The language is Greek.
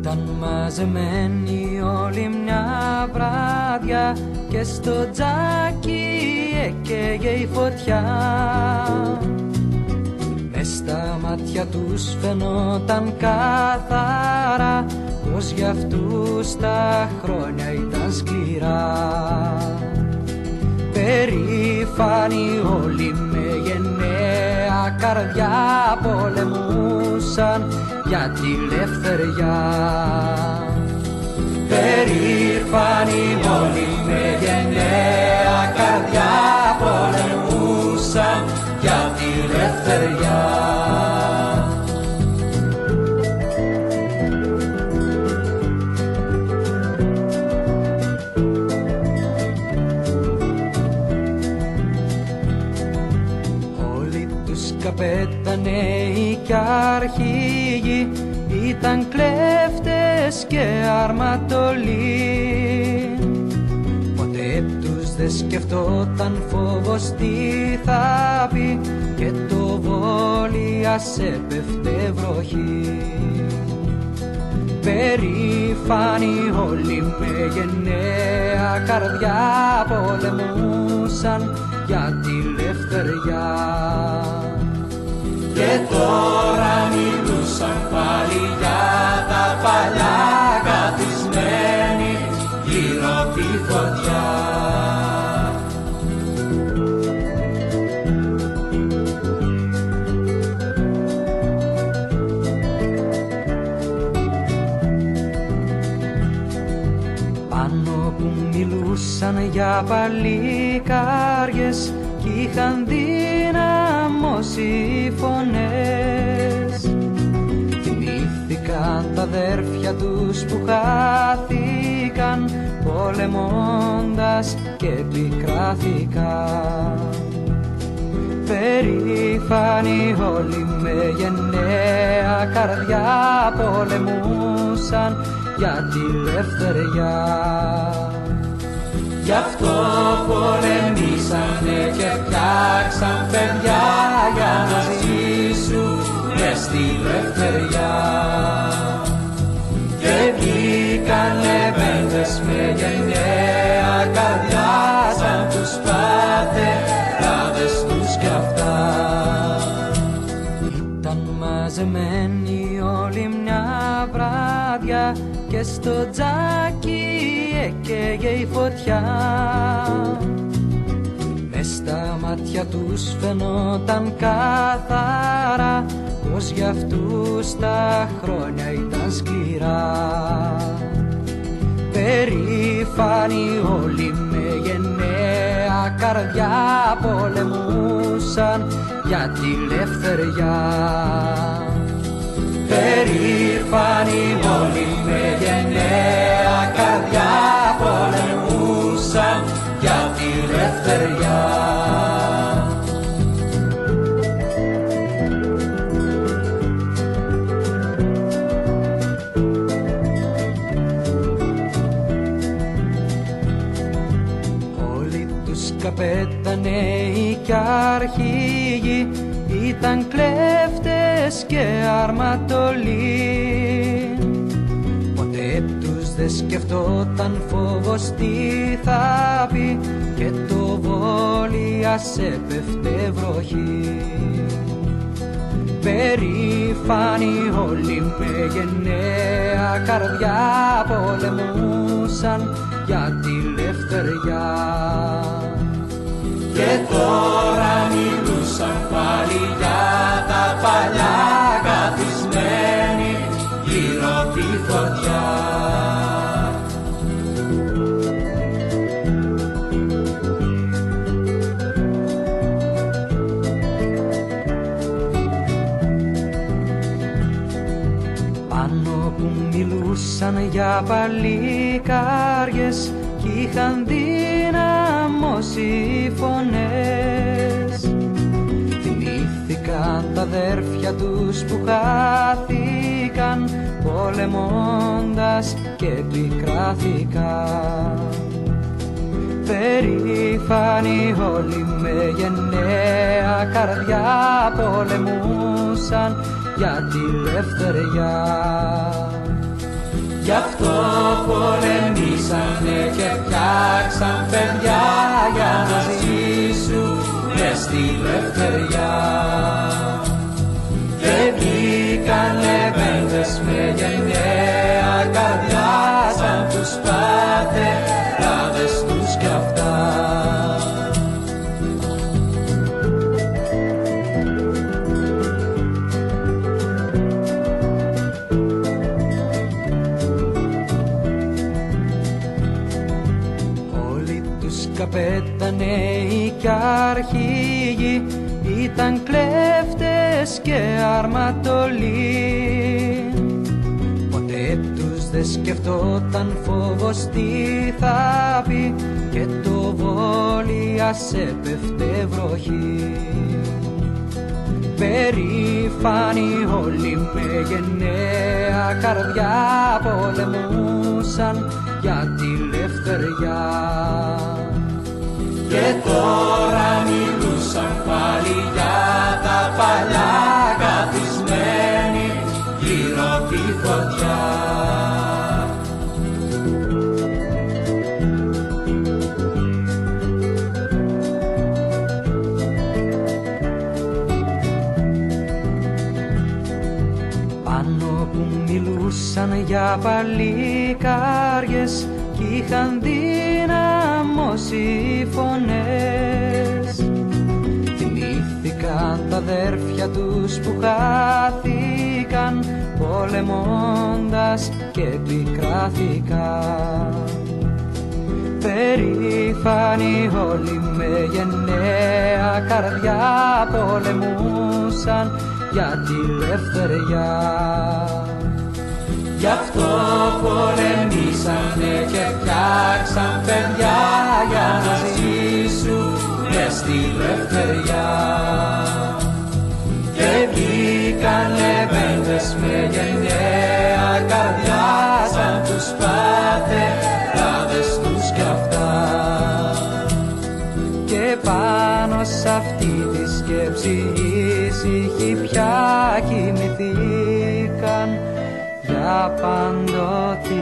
Ήταν μαζεμένοι όλοι μια βράδια και στο τζάκι έκαιγε η φωτιά. Μες στα μάτια τους φαινόταν καθαρά πως για αυτούς τα χρόνια ήταν σκληρά. Περήφανοι όλοι με γενναία καρδιά πολεμούσαν για τη ελευθεριά. Περήφανοι όλοι με γενναία καρδιά πολεμούσαν για τη ελευθεριά. Καπεταναίοι κι αρχήγοι ήταν κλέφτες και αρματολοί. Ποτέ τους δε σκεφτόταν φόβος τι θα πει και το βόλια σε πέφτε βροχή. Περήφανοι όλοι με γενναία καρδιά πολεμούσαν για τη ελευθεριά. Και τώρα μιλούσαν πάλι για τα παλιά καθισμένοι γύρω απ' τη φωτιά. Πάνω που μιλούσαν για παλικάριες κι είχαν δυναμώσει οι φωνές. Θυμήθηκαν τα αδέρφια τους που χάθηκαν πολεμώντας και πικράθηκαν. Περήφανοι όλοι με γενναία καρδιά πολεμούσαν για τη ελευθεριά. Γι' αυτό πολεμήσανε και φτιάξαν παιδιά για να ζήσουν μες στη ελευθεριά. Και βγήκανε μπέντες με γενναία καρδιά σαν τους πατεράδες τους κι αυτά. Ήταν μαζεμένοι όλοι μια βράδια και στο τζάκι έκαιγε η φωτιά. Μες στα μάτια τους φαινόταν καθαρά πως για αυτούς τα χρόνια ήταν σκληρά. Περήφανοι όλοι με γενναία καρδιά πολεμούσαν για τη ελευθεριά. Περήφανοι όλοι με γενναία καρδιά πολεμούσαν για τη ελευθεριά. Όλοι τους καπεταναίοι κι αρχήγοι ήταν κλέφτες και αρματολοί. Ποτέ τους δε σκεφτόταν φόβος τι θα πει και το βόλια σε πέφτε βροχή. Περήφανοι όλοι με γενναία καρδιά πολεμούσαν για τη ελευθεριά. Και τώρα μιλούσαν πάλι για τα παλιά καθισμένοι γύρω απ' τη φωτιά. Πάνω που μιλούσαν για παλικάριες κι είχαν δυναμώσει οι φωνές. Θυμήθηκαν τα αδέρφια τους που χάθηκαν πολεμώντας και πικράθηκαν. Περήφανοι όλοι με γενναία καρδιά πολεμούσαν για τη ελευθεριά. Γι' αυτό πολεμήσανε και φτιάξαν παιδιά για να ζήσουν μες στη λευτεριά. Και βγήκανε μπέντες με γενναία καρδιά σαν τους πατεράδες τους κι αυτά. Καπεταναίοι κι αρχηγοί ήταν κλέφτες και αρματολοί. Ποτέ τους δε σκεφτόταν φόβος τι θα πει και το βόλια σε πέφτε βροχή. Περήφανοι όλοι με γενναία καρδιά πολεμούσαν για τη λευτεριά. Και τώρα μιλούσαν πάλι για τα παλιά καθισμένοι γύρω απ' τη φωτιά. Πάνω που μιλούσαν για παλικάριες κι είχαν δυναμώσει οι φωνές. Θυμήθηκαν τα αδέρφια τους που χάθηκαν πολεμώντας και επικράθηκαν. Περήφανοι όλοι με γενναία καρδιά πολεμούσαν για τη λευτεριά. Γι' αυτό πολεμήσανε και φτιάξαν παιδιά για να ζήσουν μες στη λευτεριά. Και βγήκανε μπέντες με γενναία καρδιά σαν τους πατεράδες τους κι αυτά. Και πάνω σ' αυτή τη σκέψη ήσυχοι πια κοιμηθήκαν για πάντοτε.